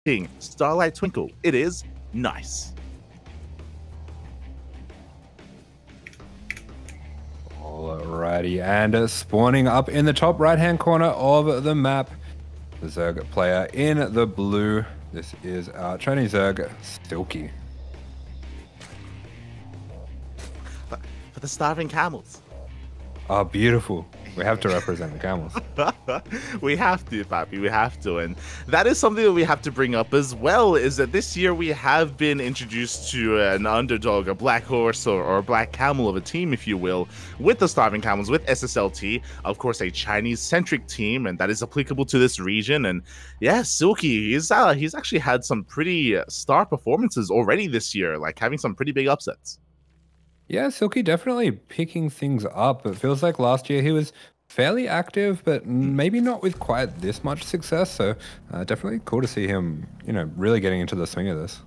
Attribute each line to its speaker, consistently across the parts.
Speaker 1: King, Starlight Twinkle. It is nice.
Speaker 2: Alrighty, and spawning up in the top right-hand corner of the map, the Zerg player in the blue. This is our Chinese Zerg, Silky.
Speaker 1: For the starving camels.
Speaker 2: Oh, beautiful. We have to represent the camels.
Speaker 1: We have to, Papi, we have to. And that is something that we have to bring up as well, is that this year we have been introduced to an underdog, a black horse or a black camel of a team, if you will, with the Starving Camels, with SSLT, of course, a Chinese-centric team, and that is applicable to this region. And yeah, Silky, he's actually had some pretty star performances already this year, like having some pretty big upsets.
Speaker 2: Yeah, Silky definitely picking things up. It feels like last year he was fairly active, but maybe not with quite this much success. So definitely cool to see him, really getting into the swing of this.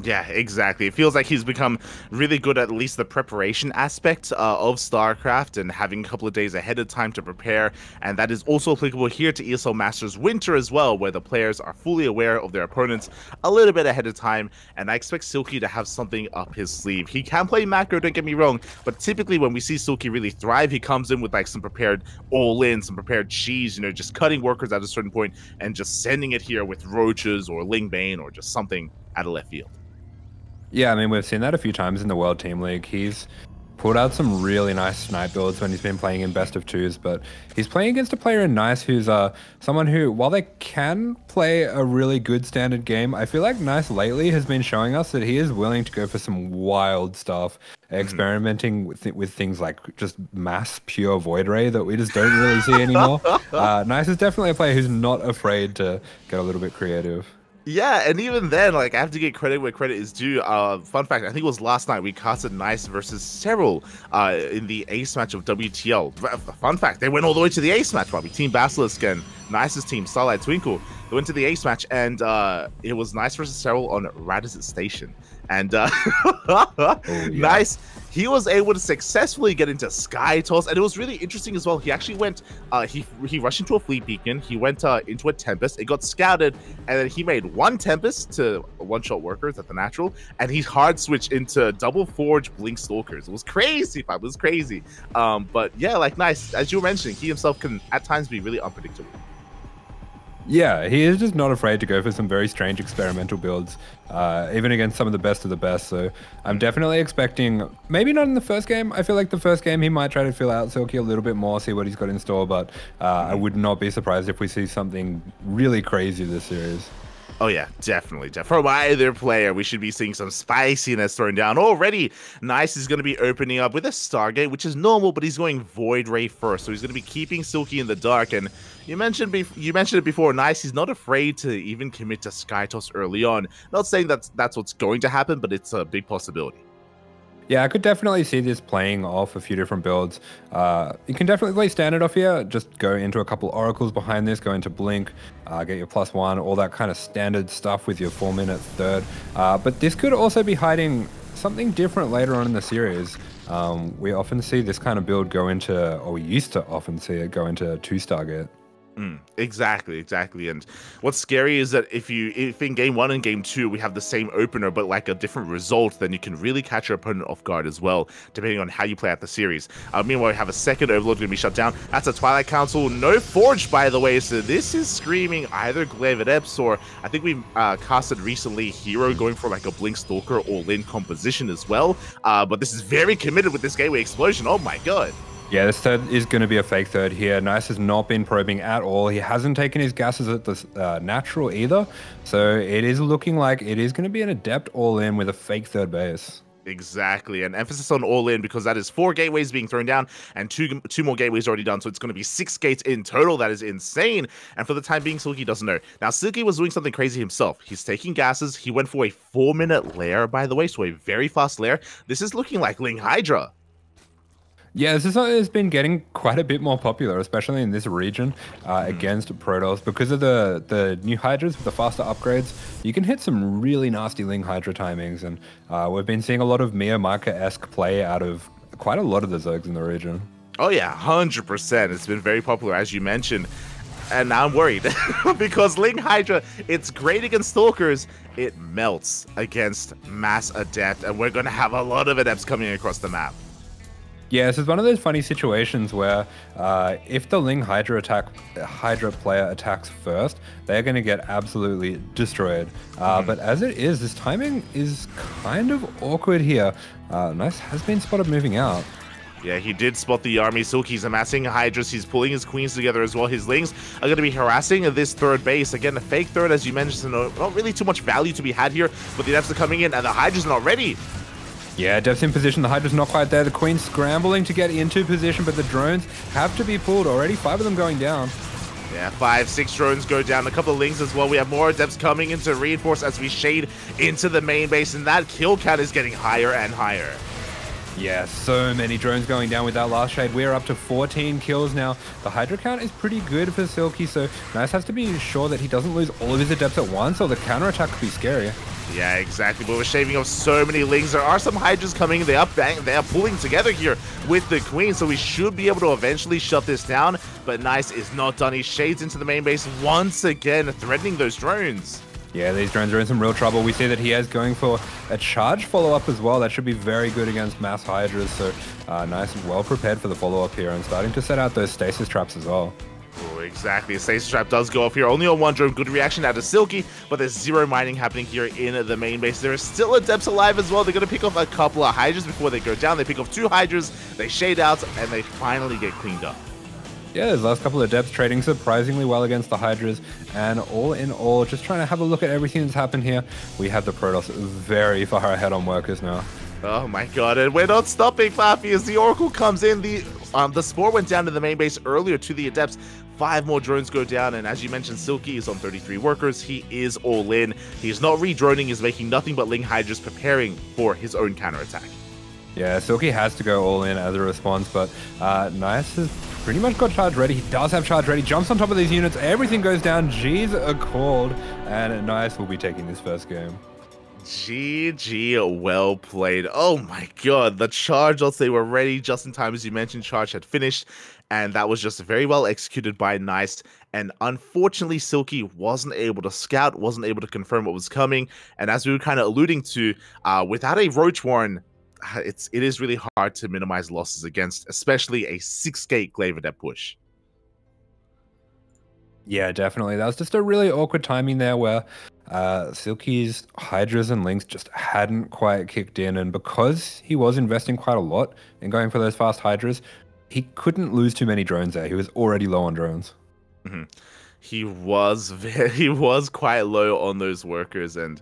Speaker 1: Yeah, exactly. It feels like he's become really good at least the preparation aspect of StarCraft and having a couple of days ahead of time to prepare. And that is also applicable here to ESL Masters Winter as well, where the players are fully aware of their opponents a little bit ahead of time. And I expect Silky to have something up his sleeve. He can play macro, don't get me wrong, but typically when we see Silky really thrive, he comes in with like some prepared all-in, some prepared cheese, just cutting workers at a certain point and just sending it here with roaches or Ling Bane or just something out of left field.
Speaker 2: Yeah, I mean, we've seen that a few times in the World Team League. He's pulled out some really nice snipe builds when he's been playing in best of twos, but he's playing against a player in Nice who's someone who, while they can play a really good standard game, I feel like Nice lately has been showing us that he is willing to go for some wild stuff, experimenting with things like just mass pure Void Ray that we just don't really see anymore. Nice is definitely a player who's not afraid to get a little bit creative.
Speaker 1: Yeah, and even then, like, I have to get credit where credit is due. Fun fact, I think it was last night we casted Nice versus Serral in the ace match of WTL. Fun fact, they went all the way to the ace match, probably. Team Basilisk and Nice's team, Starlight Twinkle, they went to the ace match, and it was Nice versus Serral on Radisson Station. And Nice, he was able to successfully get into Sky Toss, and it was really interesting as well. He actually went, he rushed into a Fleet Beacon, he went into a Tempest, it got scouted, and then he made one Tempest to one-shot workers at the natural, and he hard switched into double Forge Blink Stalkers. It was crazy, it was crazy. But yeah, like Nice, as you were mentioning, he himself can at times be really unpredictable.
Speaker 2: Yeah, he is just not afraid to go for some very strange experimental builds, even against some of the best. So I'm definitely expecting, maybe not in the first game. I feel like the first game he might try to fill out Silky a little bit more, see what he's got in store, but I would not be surprised if we see something really crazy this series.
Speaker 1: Oh yeah, definitely. From either player, we should be seeing some spiciness thrown down already. Nice is going to be opening up with a Stargate, which is normal, but he's going Void Ray first, so he's going to be keeping Silky in the dark. And you mentioned it before, Nice, he's not afraid to even commit to Sky Toss early on. Not saying that's what's going to happen, but it's a big possibility.
Speaker 2: Yeah, I could definitely see this playing off a few different builds. You can definitely play standard off here. Just go into a couple oracles behind this, go into Blink, get your +1, all that kind of standard stuff with your 4-minute third. But this could also be hiding something different later on in the series. We often see this kind of build go into, or we used to often see it go into 2-star gate.
Speaker 1: Exactly. And what's scary is that if in game 1 and game 2 we have the same opener but like a different result, then you can really catch your opponent off guard as well, depending on how you play out the series. Meanwhile, we have a second Overlord going to be shut down. That's a Twilight Council, no Forge, by the way, so this is screaming either Glaive Eps, or I think we casted recently Hero going for like a Blink Stalker all-in composition as well. But this is very committed with this Gateway Explosion. Oh my god.
Speaker 2: Yeah, this third is going to be a fake third here. Nice has not been probing at all. He hasn't taken his gases at the natural either. So it is looking like it is going to be an Adept all-in with a fake third base.
Speaker 1: Exactly, and emphasis on all-in because that is 4 gateways being thrown down and two more gateways already done, so it's going to be 6 gates in total. That is insane, and for the time being, Silky doesn't know. Now, Silky was doing something crazy himself. He's taking gases. He went for a 4-minute lair, by the way, so a very fast lair. This is looking like Ling Hydra.
Speaker 2: Yeah, this has been getting quite a bit more popular, especially in this region against Protoss. Because of the new Hydras with the faster upgrades, you can hit some really nasty Ling Hydra timings. And we've been seeing a lot of Mia Maka-esque play out of quite a lot of the Zergs in the region.
Speaker 1: Oh yeah, 100%. It's been very popular, as you mentioned. And now I'm worried because Ling Hydra, it's great against Stalkers. It melts against Mass Adept, and we're going to have a lot of Adepts coming across the map.
Speaker 2: Yeah, this is one of those funny situations where if the Ling Hydra player attacks first, they're going to get absolutely destroyed. But as it is, this timing is kind of awkward here. Nice has been spotted moving out.
Speaker 1: Yeah, he did spot the army. Silky's amassing Hydras. He's pulling his queens together as well. His Lings are going to be harassing this third base. Again, a fake third, as you mentioned, so not really too much value to be had here, but the Adepts are coming in, and the Hydra's not ready.
Speaker 2: Yeah, Adepts in position. The Hydra's not quite there. The Queen's scrambling to get into position, but the drones have to be pulled already. 5 of them going down.
Speaker 1: Yeah, 5, 6 drones go down. A couple of Lings as well. We have more Adepts coming in to reinforce as we shade into the main base, and that kill count is getting higher and higher.
Speaker 2: Yeah, so many drones going down with that last shade. We're up to 14 kills now. The Hydra count is pretty good for Silky, so Nice has to be sure that he doesn't lose all of his Adepts at once, or the counterattack could be scary.
Speaker 1: Yeah, exactly. But we're shaving off so many Lings. There are some Hydras coming. They are pulling together here with the Queen, so we should be able to eventually shut this down. But Nice is not done. He shades into the main base once again, threatening those drones.
Speaker 2: Yeah, these drones are in some real trouble. We see that he is going for a charge follow-up as well. That should be very good against mass Hydras. So Nice and well prepared for the follow-up here and starting to set out those stasis traps as well.
Speaker 1: Oh, exactly. A stasis trap does go off here. Only on one drone. Good reaction out of Silky, but there's zero mining happening here in the main base. There are still Adepts alive as well. They're going to pick off a couple of Hydras before they go down. They pick off 2 Hydras, they shade out, and they finally get cleaned up.
Speaker 2: Yeah, the last couple of Adepts trading surprisingly well against the Hydras, and all in all, just trying to have a look at everything that's happened here. We have the Protoss very far ahead on workers now.
Speaker 1: Oh my god, and we're not stopping, Faffy, as the Oracle comes in. The Spore went down to the main base earlier to the Adepts. 5 more drones go down, and as you mentioned, Silky is on 33 workers. He is all in. He's not re-droning, he's making nothing but Ling Hydras, preparing for his own counterattack. Yeah,
Speaker 2: Silky has to go all in as a response, but Nice has pretty much got charge ready. He does have charge ready, jumps on top of these units, everything goes down, G's are called, and Nice will be taking this first game.
Speaker 1: GG, well played. Oh my god, the charge ults, they were ready just in time. As you mentioned, charge had finished, and that was just very well executed by Nice. And unfortunately, Silky wasn't able to scout, wasn't able to confirm what was coming. And as we were kind of alluding to, without a Roach Warren, it is really hard to minimize losses against, especially a 6-gate Glaive Adept push.
Speaker 2: Yeah, definitely. That was just a really awkward timing there where Silky's Hydras and Lings just hadn't quite kicked in, and because he was investing quite a lot in going for those fast Hydras, he couldn't lose too many drones there. He was already low on drones.
Speaker 1: He was quite low on those workers, and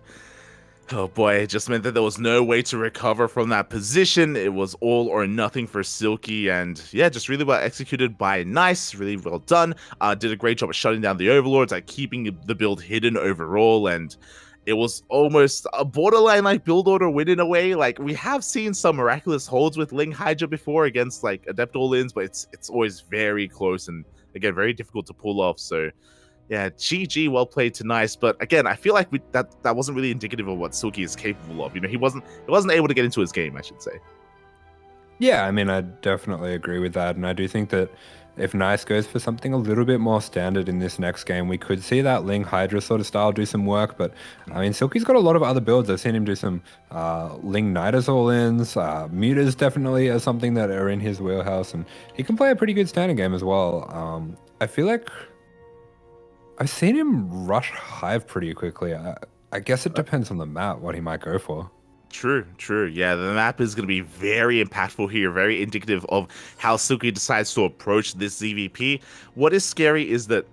Speaker 1: oh boy, it just meant that there was no way to recover from that position. It was all or nothing for Silky, and yeah, just really well executed by Nice. Really well done. Did a great job of shutting down the Overlords, like keeping the build hidden overall, and it was almost a borderline like build order win in a way. Like, we have seen some miraculous holds with Ling Hydra before against like Adept all-ins, but it's always very close and again very difficult to pull off. So yeah, GG, well played to Nice. But again, I feel like that wasn't really indicative of what Silky is capable of. You know, he wasn't able to get into his game, I should say.
Speaker 2: Yeah, I mean, I definitely agree with that, and I do think that if Nice goes for something a little bit more standard in this next game, we could see that Ling Hydra sort of style do some work. But I mean, Silky's got a lot of other builds. I've seen him do some Ling Nidus all-ins. Mutas definitely are something that are in his wheelhouse, and he can play a pretty good standing game as well. I feel like I've seen him rush Hive pretty quickly. I guess it depends on the map, what he might go for.
Speaker 1: True. Yeah, the map is going to be very impactful here, very indicative of how Silky decides to approach this ZVP. What is scary is that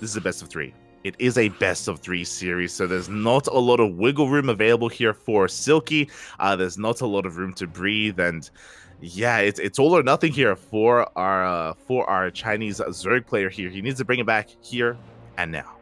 Speaker 1: this is a best of 3. It is a best of 3 series, so there's not a lot of wiggle room available here for Silky. There's not a lot of room to breathe, and yeah, it's all or nothing here for our Chinese Zerg player here. He needs to bring it back here and now.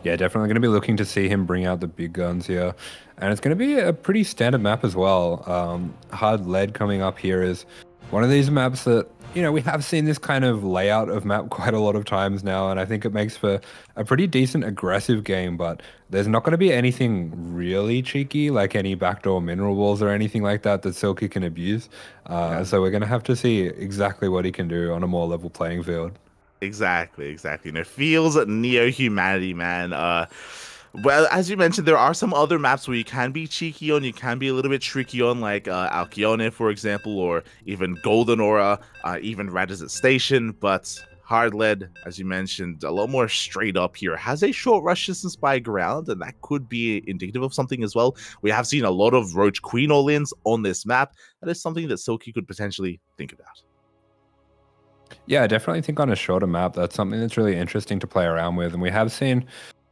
Speaker 2: Yeah, definitely going to be looking to see him bring out the big guns here. And it's going to be a pretty standard map as well. Hard Lead coming up here is one of these maps that, you know, we have seen this kind of layout of map quite a lot of times now, and I think it makes for a pretty decent aggressive game, but there's not going to be anything really cheeky, like any backdoor mineral walls or anything like that Silky can abuse. So we're going to have to see exactly what he can do on a more level playing field.
Speaker 1: Exactly. You know, feels neo-humanity, man. Well, as you mentioned, there are some other maps where you can be cheeky on, you can be a little bit tricky on, like Alcyone, for example, or even Golden Aura, even Radizet Station, but Hard Lead, as you mentioned, a lot more straight up here. Has a short rush distance by ground, and that could be indicative of something as well. We have seen a lot of Roach Queen all-ins on this map. That is something that Silky could potentially think about.
Speaker 2: Yeah, I definitely think on a shorter map, that's something that's really interesting to play around with. And we have seen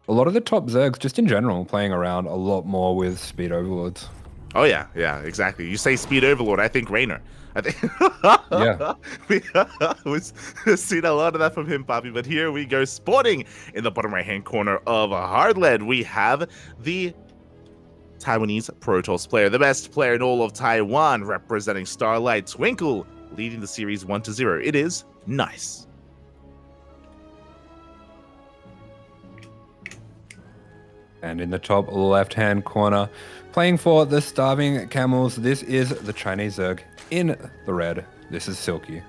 Speaker 2: a lot of the top Zergs, just in general, playing around a lot more with Speed Overlords.
Speaker 1: Oh, yeah, exactly. You say Speed Overlord, I think Raynor. I think
Speaker 2: Yeah.
Speaker 1: We've seen a lot of that from him, Poppy. But here we go, sporting in the bottom right-hand corner of Hard Lead. We have the Taiwanese Pro Tour player, the best player in all of Taiwan, representing Starlight Twinkle, leading the series 1-0. It is nice.
Speaker 2: And in the top left-hand corner, playing for the Starving Camels, this is the Chinese Zerg in the red. This is Silky.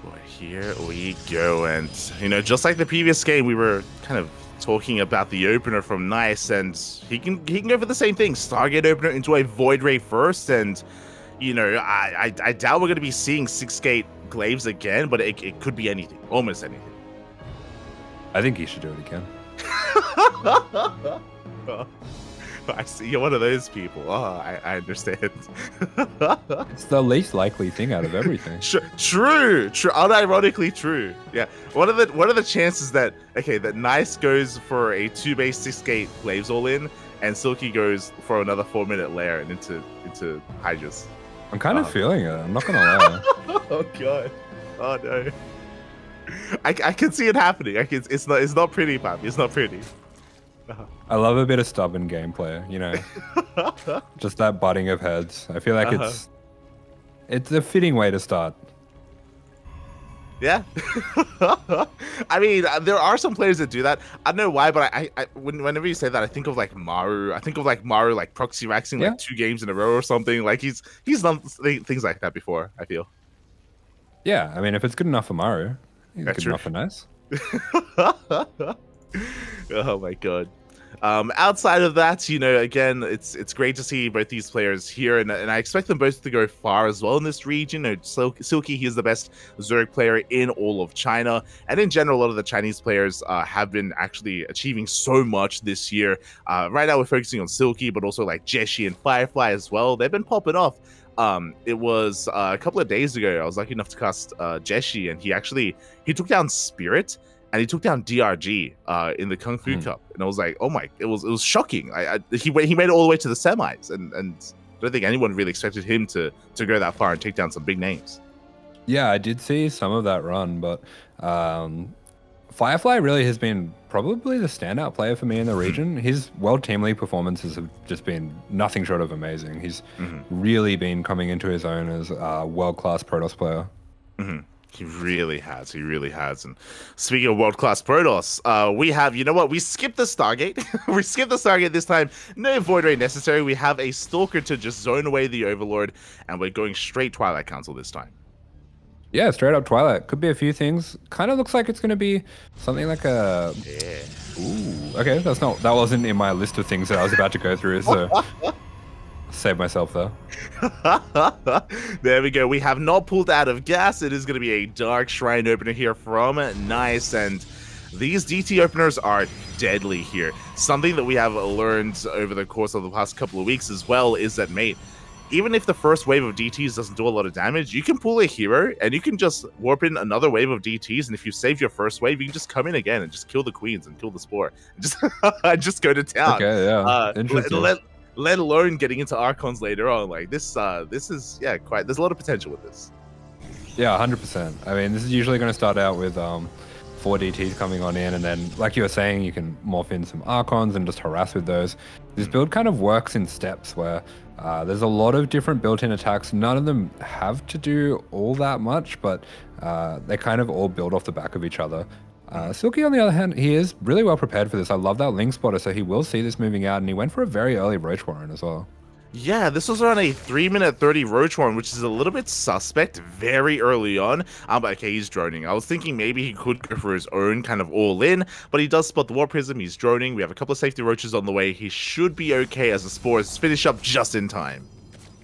Speaker 1: Boy, here we go. And, you know, just like the previous game, we were kind of talking about the opener from Nice, and he can go for the same thing. Stargate opener into a Void Ray first, and, you know, I doubt we're going to be seeing 6-gate Glaives again, but it could be anything, almost anything.
Speaker 2: I think he should do it again.
Speaker 1: I see you're one of those people. Oh, I understand.
Speaker 2: It's the least likely thing out of everything.
Speaker 1: True, unironically true. Yeah. What are the chances that that Nice goes for a 2-base 6-gate Glaives all in, and Silky goes for another 4-minute lair and into Hydras?
Speaker 2: I'm kind of feeling it. I'm not gonna lie.
Speaker 1: Oh god. Oh no. I can see it happening. It's not pretty, Papi. It's not pretty.
Speaker 2: I love a bit of stubborn gameplay, you know. Just that butting of heads. I feel like it's a fitting way to start.
Speaker 1: Yeah. I mean, there are some players that do that. I don't know why, but whenever you say that, I think of like Maru. I think of like Maru like proxy raxing like 2 games in a row or something. Like he's done things like that before, I feel.
Speaker 2: Yeah, I mean, if it's good enough for Maru, he's good enough for Nice.
Speaker 1: Oh my god. Outside of that, you know, again, it's great to see both these players here, and I expect them both to go far as well in this region. You know, Silky, he is the best Zerg player in all of China, and in general, a lot of the Chinese players have been actually achieving so much this year. Right now, we're focusing on Silky, but also like Jeshi and Firefly as well. They've been popping off. It was a couple of days ago, I was lucky enough to cast Jeshi, and he took down Spirit, and he took down DRG in the Kung Fu Cup, and I was like, oh my, it was shocking. He made it all the way to the semis, and I don't think anyone really expected him to go that far and take down some big names.
Speaker 2: Yeah, I did see some of that run, but Firefly really has been probably the standout player for me in the region. His World Team League performances have just been nothing short of amazing. He's really been coming into his own as a world-class Protoss player.
Speaker 1: He really has. And speaking of world-class Protoss, we have, you know what? We skipped the Stargate. We skipped the Stargate this time. No Void Ray necessary. We have a Stalker to just zone away the Overlord, and we're going straight Twilight Council this time.
Speaker 2: Yeah, straight up Twilight. Could be a few things. Kind of looks like it's going to be something like a...
Speaker 1: Yeah.
Speaker 2: Ooh. Okay, that wasn't in my list of things that I was about to go through, so... Save myself though.
Speaker 1: There we go. We have not pulled out of gas. It is going to be a Dark Shrine opener here from Nice, and these DT openers are deadly here. Something that we have learned over the course of the past couple of weeks as well is that, mate, even if the first wave of DTs doesn't do a lot of damage, you can pull a hero and you can just warp in another wave of DTs, and if you save your first wave, you can just come in again and just kill the queens and kill the spore. Just go to town.
Speaker 2: Okay, yeah. Interesting.
Speaker 1: Let alone getting into Archons later on. Like this is there's a lot of potential with this.
Speaker 2: Yeah, 100%. I mean, this is usually going to start out with 4 DTs coming on in, and then, like you were saying, you can morph in some Archons and just harass with those. This build kind of works in steps where there's a lot of different built-in attacks. None of them have to do all that much, but they kind of all build off the back of each other. Silky, on the other hand, he is really well prepared for this. I love that Link Spotter, so he will see this moving out, and he went for a very early Roach Warren as well.
Speaker 1: Yeah, this was around a 3-minute 30 Roach Horn, which is a little bit suspect very early on. But okay, he's droning. I was thinking maybe he could go for his own kind of all-in, but he does spot the Warp Prism. He's droning. We have a couple of safety Roaches on the way. He should be okay as the Spores finish up just in time.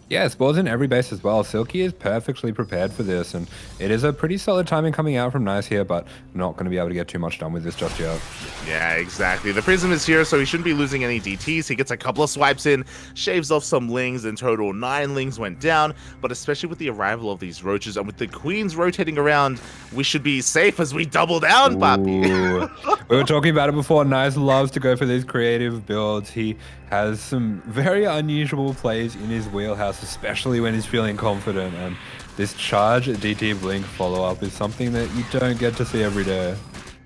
Speaker 2: Yeah, Spores in every base as well. Silky is perfectly prepared for this, and it is a pretty solid timing coming out from Nice here, but not going to be able to get too much done with this just yet.
Speaker 1: Yeah, exactly. The Prism is here, so he shouldn't be losing any DTs. He gets a couple of swipes in, shaves off some Lings. In total, 9 Lings went down, but especially with the arrival of these Roaches and with the Queens rotating around, we should be safe as we double down, Papi.
Speaker 2: We were talking about it before. Nice loves to go for these creative builds. He has some very unusual plays in his wheelhouse, especially when he's feeling confident, and this charge DT Blink follow-up is something that you don't get to see every day.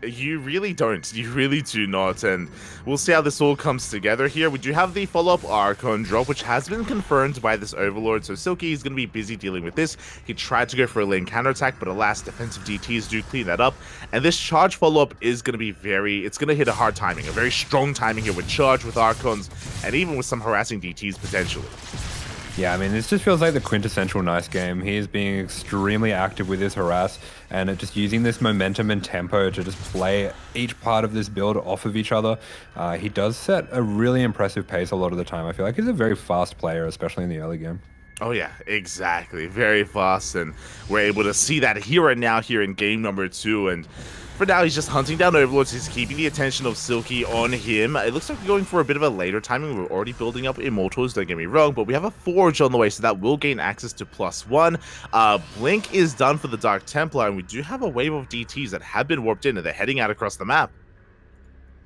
Speaker 1: You really don't. You really do not. And we'll see how this all comes together here. We do have the follow-up Archon drop, which has been confirmed by this Overlord. So Silky is going to be busy dealing with this. He tried to go for a lane counterattack, but alas, defensive DTs do clean that up. And this charge follow-up is going to be it's going to hit a hard timing, a very strong timing here with charge, with Archons, and even with some harassing DTs potentially.
Speaker 2: Yeah, I mean, this just feels like the quintessential Nice game. He is being extremely active with his harass and just using this momentum and tempo to just play each part of this build off of each other. He does set a really impressive pace a lot of the time. I feel like he's a very fast player, especially in the early game.
Speaker 1: Oh yeah, exactly. Very fast, and we're able to see that here and now here in game number 2. And for now, he's just hunting down Overlords. He's keeping the attention of Silky on him. It looks like we're going for a bit of a later timing. We're already building up Immortals, don't get me wrong, but we have a Forge on the way, so that will gain access to +1. Blink is done for the Dark Templar, and we do have a wave of DTs that have been warped in, and they're heading out across the map.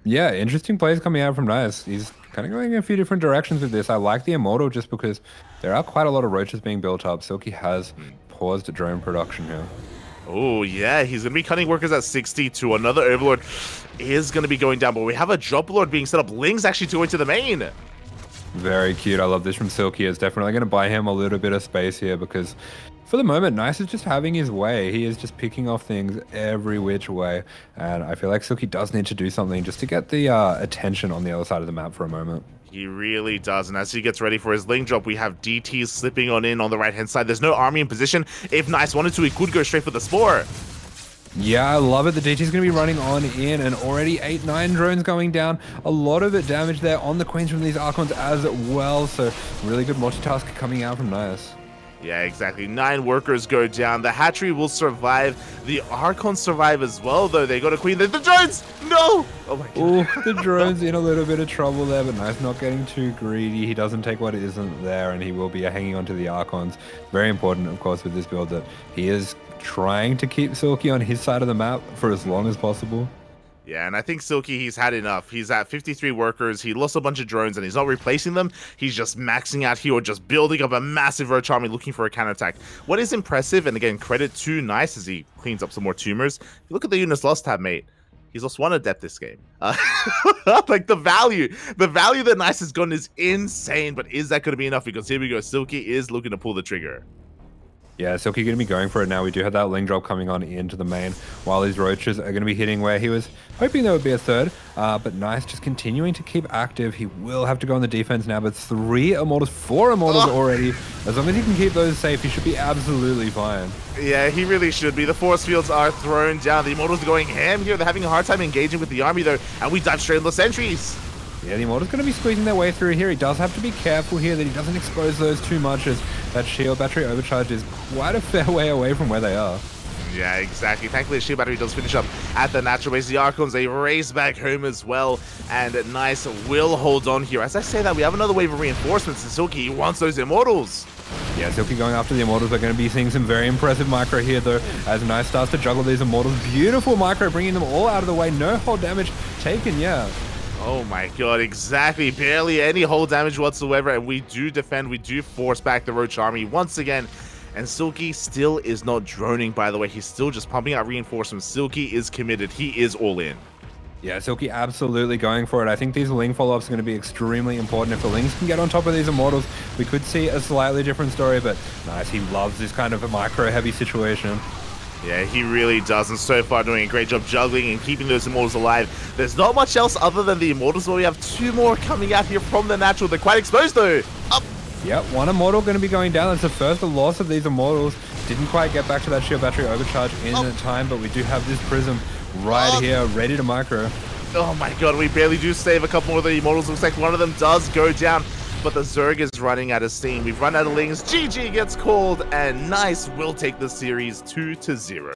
Speaker 2: Yeah, interesting plays coming out from Nice. He's kind of going in a few different directions with this. I like the Immortal just because there are quite a lot of Roaches being built up. Silky has paused drone production here.
Speaker 1: Oh, yeah, he's going to be cutting workers at 62. Another Overlord is going to be going down, but we have a Drop Lord being set up. Ling's actually going to the main.
Speaker 2: Very cute. I love this from Silky. It's definitely going to buy him a little bit of space here because for the moment, Nice is just having his way. He is just picking off things every which way. And I feel like Silky does need to do something just to get the attention on the other side of the map for a moment.
Speaker 1: He really does, and as he gets ready for his Ling drop, we have DTs slipping on in on the right-hand side. There's no army in position. If Nice wanted to, he could go straight for the Spore.
Speaker 2: Yeah, I love it. The DT's going to be running on in, and already 8-9 drones going down. A lot of it damage there on the Queens from these Archons as well, so really good multitask coming out from Nice.
Speaker 1: Yeah, exactly. 9 workers go down. The hatchery will survive. The Archons survive as well, though. They got a queen. The drones! No! Oh my god.
Speaker 2: Ooh, the drone's in a little bit of trouble there, but Nice not getting too greedy. He doesn't take what isn't there, and he will be hanging on to the Archons. Very important, of course, with this build that he is trying to keep Silky on his side of the map for as long as possible.
Speaker 1: Yeah, and I think Silky, he's had enough. He's at 53 workers. He lost a bunch of drones, and he's not replacing them. He's just maxing out here or just building up a massive Roach army looking for a counterattack. What is impressive, and again, credit to Nice as he cleans up some more tumors. If you look at the units lost tab, mate. He's lost 1 adept this game. Like the value that Nice has gotten is insane, but is that going to be enough? Because here we go, Silky is looking to pull the trigger.
Speaker 2: Yeah, Silky going to be going for it now. We do have that Ling drop coming on into the main, while these Roaches are going to be hitting where he was hoping there would be a third. But Nice just continuing to keep active. He will have to go on the defense now, but 3 Immortals, 4 Immortals already. As long as he can keep those safe, he should be absolutely fine.
Speaker 1: Yeah, he really should be. The force fields are thrown down. The Immortals are going ham here. They're having a hard time engaging with the army, though, and we dive straight into the sentries.
Speaker 2: Yeah, the Immortal's going to be squeezing their way through here. He does have to be careful here that he doesn't expose those too much, as that shield battery overcharge is quite a fair way away from where they are.
Speaker 1: Yeah, exactly. Thankfully, the shield battery does finish up at the natural base. The Archons, they race back home as well, and Nice will hold on here. As I say that, we have another wave of reinforcements, and Silky wants those Immortals.
Speaker 2: Yeah, Silky going after the Immortals. We're going to be seeing some very impressive micro here, though, as Nice starts to juggle these Immortals. Beautiful micro, bringing them all out of the way. No hull damage taken, yeah.
Speaker 1: Oh my god, exactly. Barely any hull damage whatsoever, and we do defend. We do force back the Roach army once again. And Silky still is not droning, by the way. He's still just pumping out reinforcements. Silky is committed. He is all in.
Speaker 2: Yeah, Silky absolutely going for it. I think these Ling follow-ups are going to be extremely important. If the Lings can get on top of these Immortals, we could see a slightly different story, but Nice, he loves this kind of a micro-heavy situation.
Speaker 1: Yeah, he really does, and so far doing a great job juggling and keeping those Immortals alive. There's not much else other than the Immortals, but we have 2 more coming out here from the natural. They're quite exposed, though. Up.
Speaker 2: Yep, one Immortal going to be going down. That's the first loss of these Immortals. Didn't quite get back to that shield battery overcharge in time, but we do have this Prism right here, ready to micro.
Speaker 1: Oh my god, we barely do save a couple more of the Immortals. Looks like one of them does go down, but the Zerg is running out of steam. We've run out of lings. GG gets called, and Nice will take the series 2-0.